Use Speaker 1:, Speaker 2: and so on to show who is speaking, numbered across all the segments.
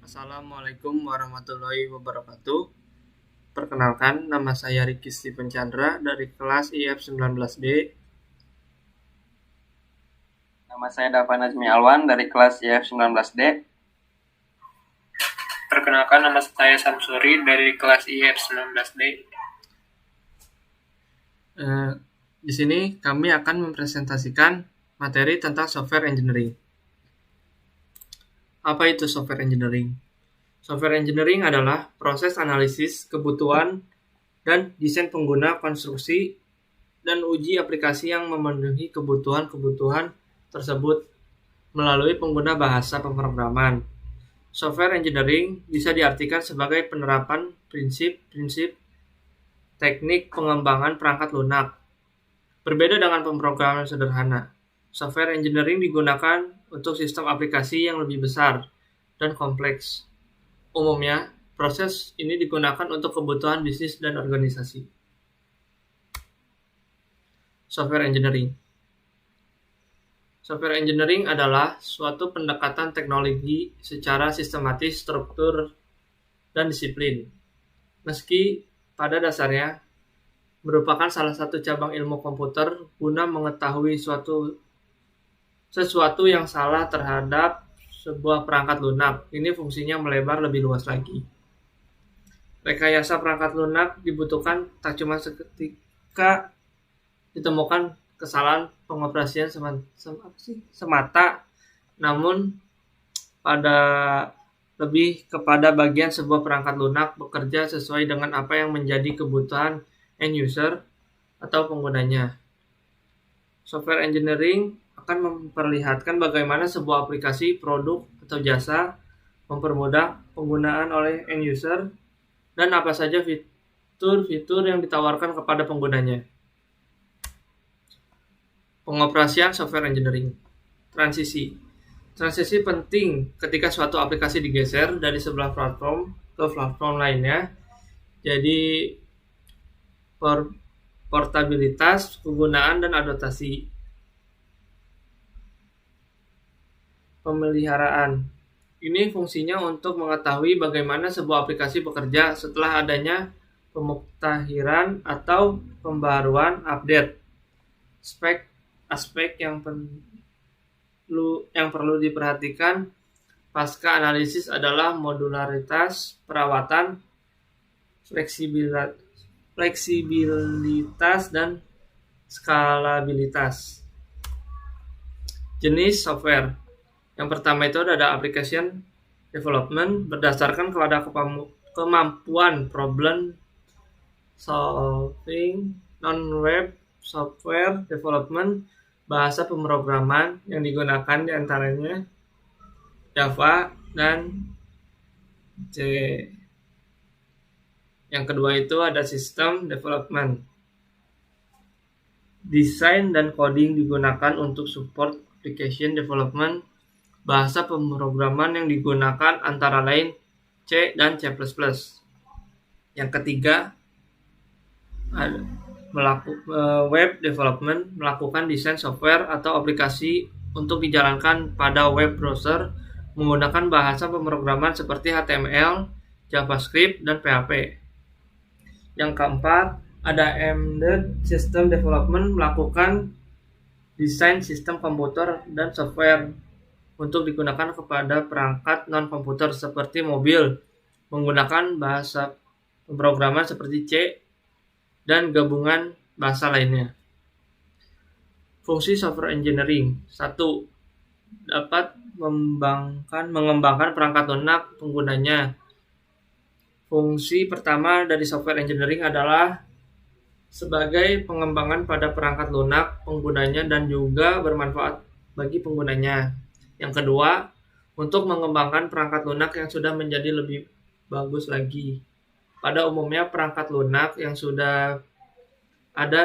Speaker 1: Assalamualaikum warahmatullahi wabarakatuh. Perkenalkan, nama saya Ricky Steven Chandra dari kelas IF 19D.
Speaker 2: Nama saya Dava Najmi Alwan dari kelas IF 19D.
Speaker 3: Perkenalkan, nama saya Samsuri dari kelas IF 19D.
Speaker 1: Di sini kami akan mempresentasikan materi tentang software engineering. Apa itu software engineering? Software engineering adalah proses analisis kebutuhan dan desain pengguna, konstruksi, dan uji aplikasi yang memenuhi kebutuhan-kebutuhan tersebut melalui pengguna bahasa pemrograman. Software engineering bisa diartikan sebagai penerapan prinsip-prinsip teknik pengembangan perangkat lunak. Berbeda dengan pemrograman sederhana, software engineering digunakan untuk sistem aplikasi yang lebih besar dan kompleks. Umumnya, proses ini digunakan untuk kebutuhan bisnis dan organisasi. Software engineering. Software engineering adalah suatu pendekatan teknologi secara sistematis, struktur, dan disiplin. Meski pada dasarnya merupakan salah satu cabang ilmu komputer guna mengetahui sesuatu yang salah terhadap sebuah perangkat lunak. Ini fungsinya melebar lebih luas lagi. Rekayasa perangkat lunak dibutuhkan tak cuma ketika ditemukan kesalahan pengoperasian semata, namun lebih kepada bagian sebuah perangkat lunak bekerja sesuai dengan apa yang menjadi kebutuhan end user atau penggunanya. Software engineering akan memperlihatkan bagaimana sebuah aplikasi, produk, atau jasa mempermudah penggunaan oleh end user dan apa saja fitur-fitur yang ditawarkan kepada penggunanya. Pengoperasian software engineering. Transisi penting ketika suatu aplikasi digeser dari sebuah platform ke platform lainnya. Jadi portabilitas, penggunaan, dan adaptasi. Pemeliharaan. Ini fungsinya untuk mengetahui bagaimana sebuah aplikasi bekerja setelah adanya pemuktahiran atau pembaruan update. Aspek yang perlu diperhatikan pasca analisis adalah modularitas, perawatan, fleksibilitas, dan skalabilitas. Jenis software. Yang pertama itu ada application development berdasarkan kepada kemampuan problem solving. Non-web software development, bahasa pemrograman yang digunakan diantaranya Java dan C. Yang kedua itu ada system development. Desain dan coding digunakan untuk support application development. Bahasa pemrograman yang digunakan antara lain C dan C++. Yang ketiga, web development, melakukan desain software atau aplikasi untuk dijalankan pada web browser menggunakan bahasa pemrograman seperti HTML, JavaScript, dan PHP. Yang keempat, ada embedded system development, melakukan desain sistem komputer dan software untuk digunakan kepada perangkat non-komputer seperti mobil menggunakan bahasa pemrograman seperti C dan gabungan bahasa lainnya. Fungsi software engineering. 1. Dapat mengembangkan perangkat lunak penggunanya. Fungsi pertama dari software engineering adalah sebagai pengembangan pada perangkat lunak penggunanya dan juga bermanfaat bagi penggunanya. Yang kedua, untuk mengembangkan perangkat lunak yang sudah menjadi lebih bagus lagi. Pada umumnya perangkat lunak yang sudah ada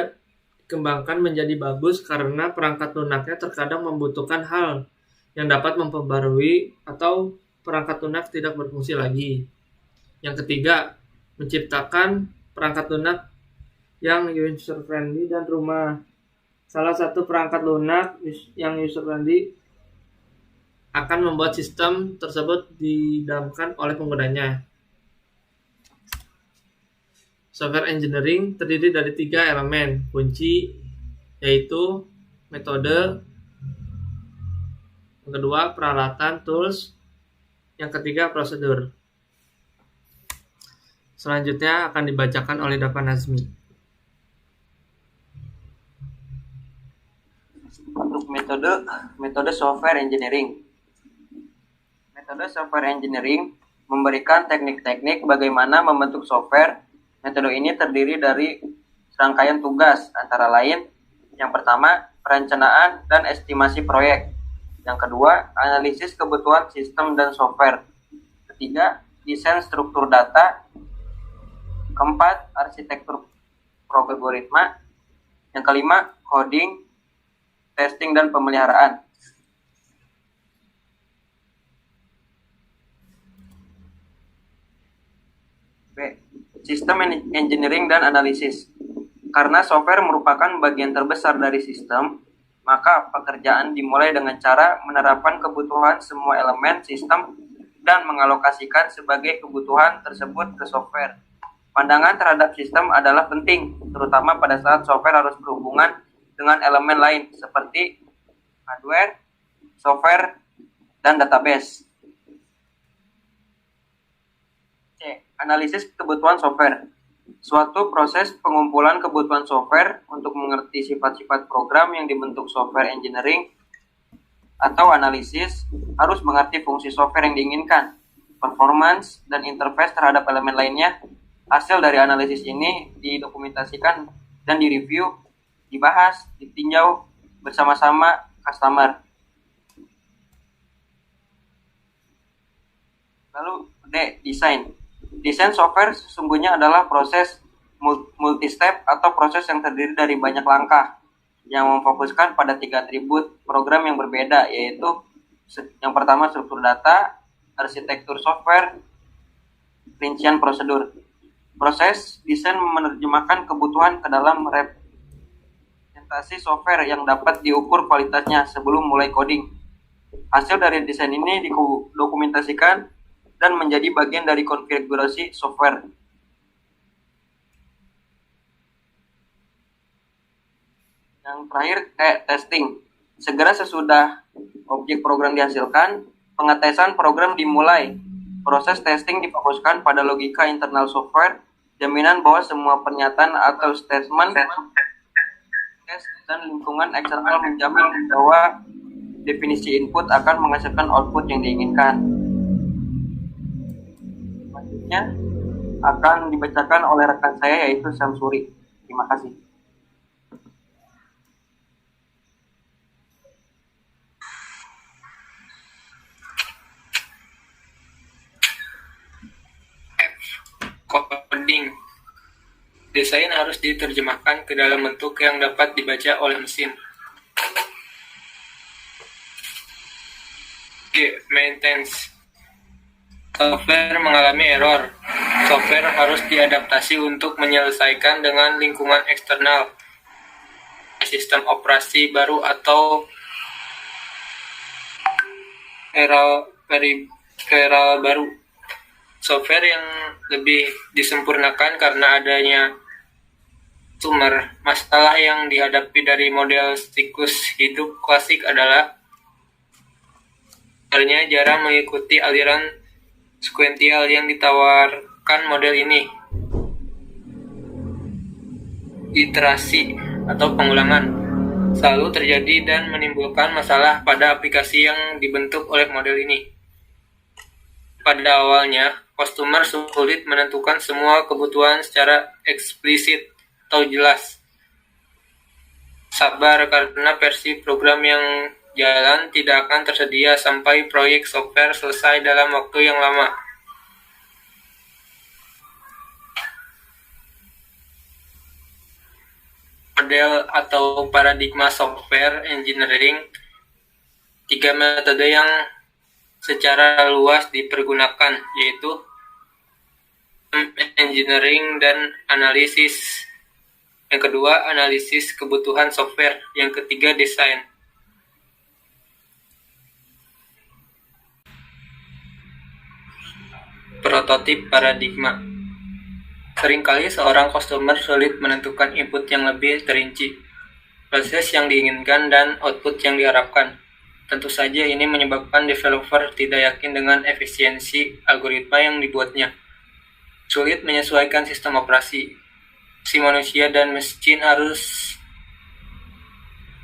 Speaker 1: dikembangkan menjadi bagus karena perangkat lunaknya terkadang membutuhkan hal yang dapat memperbarui atau perangkat lunak tidak berfungsi lagi. Yang ketiga, menciptakan perangkat lunak yang user-friendly dan rumah. Salah satu perangkat lunak yang user-friendly akan membuat sistem tersebut didamkan oleh penggunanya. Software engineering terdiri dari 3 elemen kunci, yaitu metode, yang kedua peralatan tools, yang ketiga prosedur. Selanjutnya akan dibacakan oleh Dava Nazmi.
Speaker 2: Untuk metode software engineering. Metode software engineering memberikan teknik-teknik bagaimana membentuk software. Metode ini terdiri dari serangkaian tugas, antara lain yang pertama, perencanaan dan estimasi proyek. Yang kedua, analisis kebutuhan sistem dan software. Ketiga, desain struktur data. Keempat, arsitektur algoritma. Yang kelima, coding, testing, dan pemeliharaan. B. Sistem engineering dan analisis. Karena software merupakan bagian terbesar dari sistem, maka pekerjaan dimulai dengan cara menerapkan kebutuhan semua elemen sistem dan mengalokasikan sebagai kebutuhan tersebut ke software. Pandangan terhadap sistem adalah penting, terutama pada saat software harus berhubungan dengan elemen lain seperti hardware, software, dan database. C. Analisis kebutuhan software. Suatu proses pengumpulan kebutuhan software untuk mengerti sifat-sifat program yang dibentuk software engineering atau analisis harus mengerti fungsi software yang diinginkan, performance, dan interface terhadap elemen lainnya. Hasil dari analisis ini didokumentasikan dan direview, dibahas, ditinjau bersama-sama customer. Lalu D. Desain. Desain software sesungguhnya adalah proses multi-step atau proses yang terdiri dari banyak langkah yang memfokuskan pada 3 atribut program yang berbeda, yaitu yang pertama struktur data, arsitektur software, rincian prosedur. Proses desain menerjemahkan kebutuhan ke dalam representasi software yang dapat diukur kualitasnya sebelum mulai coding. Hasil dari desain ini didokumentasikan dan menjadi bagian dari konfigurasi software. Yang terakhir, testing. Segera sesudah objek program dihasilkan, pengetesan program dimulai. Proses testing difokuskan pada logika internal software, jaminan bahwa semua pernyataan atau statement dan lingkungan eksternal menjamin bahwa definisi input akan menghasilkan output yang diinginkan. Selanjutnya akan dibacakan oleh rekan saya, yaitu Samsuri. Terima kasih.
Speaker 3: Coding. Desain harus diterjemahkan ke dalam bentuk yang dapat dibaca oleh mesin. G. Maintenance. Software mengalami error. Software harus diadaptasi untuk menyelesaikan dengan lingkungan eksternal, sistem operasi baru atau era baru. Software yang lebih disempurnakan karena adanya sumber. Masalah yang dihadapi dari model siklus hidup klasik adalah sebenarnya jarang mengikuti aliran sekuensial yang ditawarkan model ini. Iterasi atau pengulangan selalu terjadi dan menimbulkan masalah pada aplikasi yang dibentuk oleh model ini. Pada awalnya, customer sulit menentukan semua kebutuhan secara eksplisit atau jelas. Sabar karena versi program yang jalan tidak akan tersedia sampai proyek software selesai dalam waktu yang lama. Model atau paradigma software engineering, 3 metode yang secara luas dipergunakan, yaitu engineering dan analisis. Yang kedua, analisis kebutuhan software. Yang ketiga, desain. Prototip paradigma. Seringkali seorang customer sulit menentukan input yang lebih terinci, proses yang diinginkan, dan output yang diharapkan. Tentu saja ini menyebabkan developer tidak yakin dengan efisiensi algoritma yang dibuatnya. Sulit menyesuaikan sistem operasi. Si manusia dan mesin harus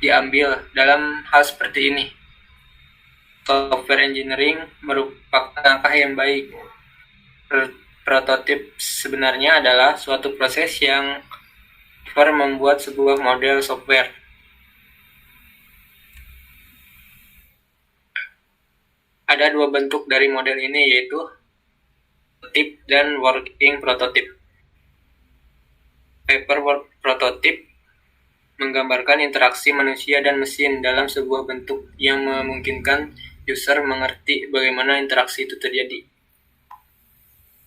Speaker 3: diambil dalam hal seperti ini. Software engineering merupakan langkah yang baik. Prototip sebenarnya adalah suatu proses yang membuat sebuah model software. Ada dua bentuk dari model ini, yaitu prototip dan working prototype. Paperwork prototype menggambarkan interaksi manusia dan mesin dalam sebuah bentuk yang memungkinkan user mengerti bagaimana interaksi itu terjadi.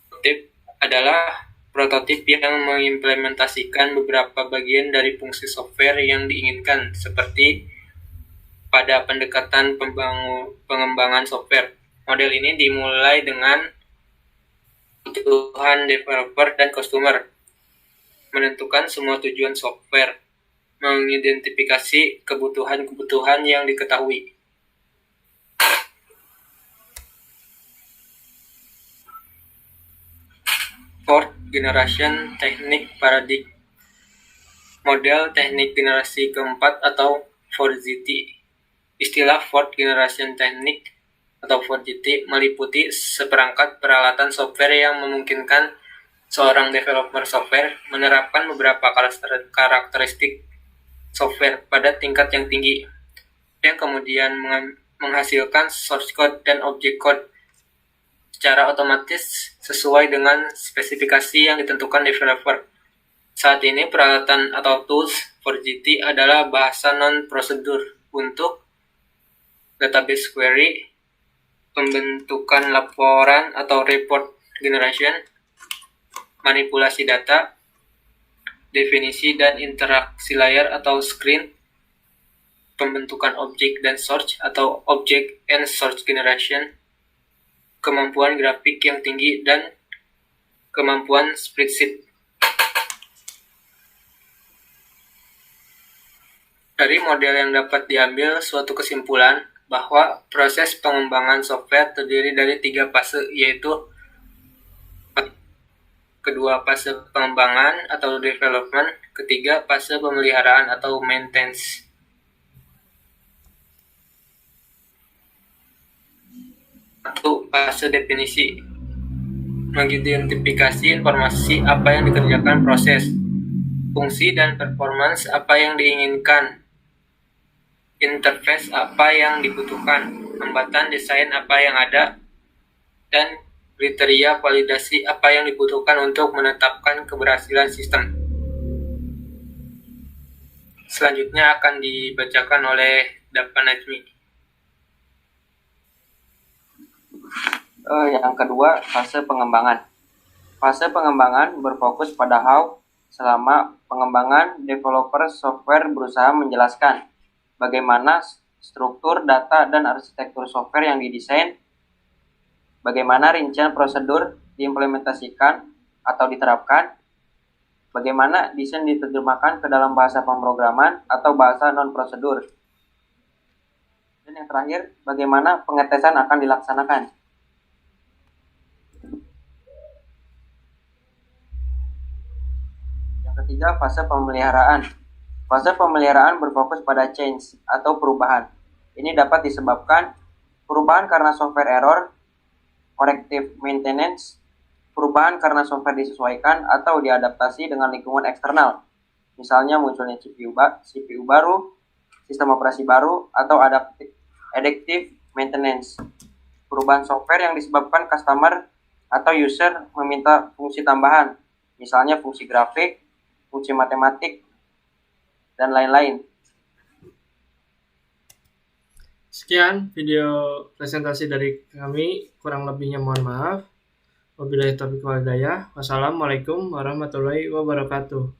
Speaker 3: Prototip adalah prototip yang mengimplementasikan beberapa bagian dari fungsi software yang diinginkan, seperti pada pendekatan pengembangan software. Model ini dimulai dengan kebutuhan developer dan customer, menentukan semua tujuan software, mengidentifikasi kebutuhan-kebutuhan yang diketahui. Fourth Generation Technique Paradigm. Model teknik generasi keempat atau 4GT. Istilah Fourth Generation Technique atau 4GT meliputi seperangkat peralatan software yang memungkinkan seorang developer software menerapkan beberapa karakteristik software pada tingkat yang tinggi, yang kemudian menghasilkan source code dan object code secara otomatis sesuai dengan spesifikasi yang ditentukan developer. Saat ini peralatan atau tools 4GT adalah bahasa non-prosedur untuk database query, pembentukan laporan atau report generation, manipulasi data, definisi dan interaksi layar atau screen, pembentukan objek dan source atau object and source generation, kemampuan grafik yang tinggi, dan kemampuan spreadsheet. Dari model yang dapat diambil suatu kesimpulan bahwa proses pengembangan software terdiri dari 3 fase, yaitu kedua fase pengembangan atau development, ketiga fase pemeliharaan atau maintenance. Satu, fase definisi. Mengidentifikasi informasi apa yang dikerjakan proses, fungsi dan performance apa yang diinginkan, interface apa yang dibutuhkan, hambatan desain apa yang ada, dan kriteria validasi apa yang dibutuhkan untuk menetapkan keberhasilan sistem. Selanjutnya akan dibacakan oleh Dapan Najmi.
Speaker 2: Yang kedua, fase pengembangan. Fase pengembangan berfokus pada how. Selama pengembangan, developer software berusaha menjelaskan bagaimana struktur, data, dan arsitektur software yang didesain, bagaimana rincian prosedur diimplementasikan atau diterapkan, bagaimana desain diterjemahkan ke dalam bahasa pemrograman atau bahasa non-prosedur, dan yang terakhir, bagaimana pengetesan akan dilaksanakan. Yang ketiga, fase pemeliharaan. Fase pemeliharaan berfokus pada change atau perubahan. Ini dapat disebabkan perubahan karena software error, corrective maintenance, perubahan karena software disesuaikan atau diadaptasi dengan lingkungan eksternal. Misalnya munculnya CPU baru, sistem operasi baru, atau adaptive maintenance. Perubahan software yang disebabkan customer atau user meminta fungsi tambahan, misalnya fungsi grafik, fungsi matematik, dan lain-lain.
Speaker 1: Sekian video presentasi dari kami, kurang lebihnya mohon maaf. Wabillahi taufiq wal hidayah. Wassalamualaikum warahmatullahi wabarakatuh.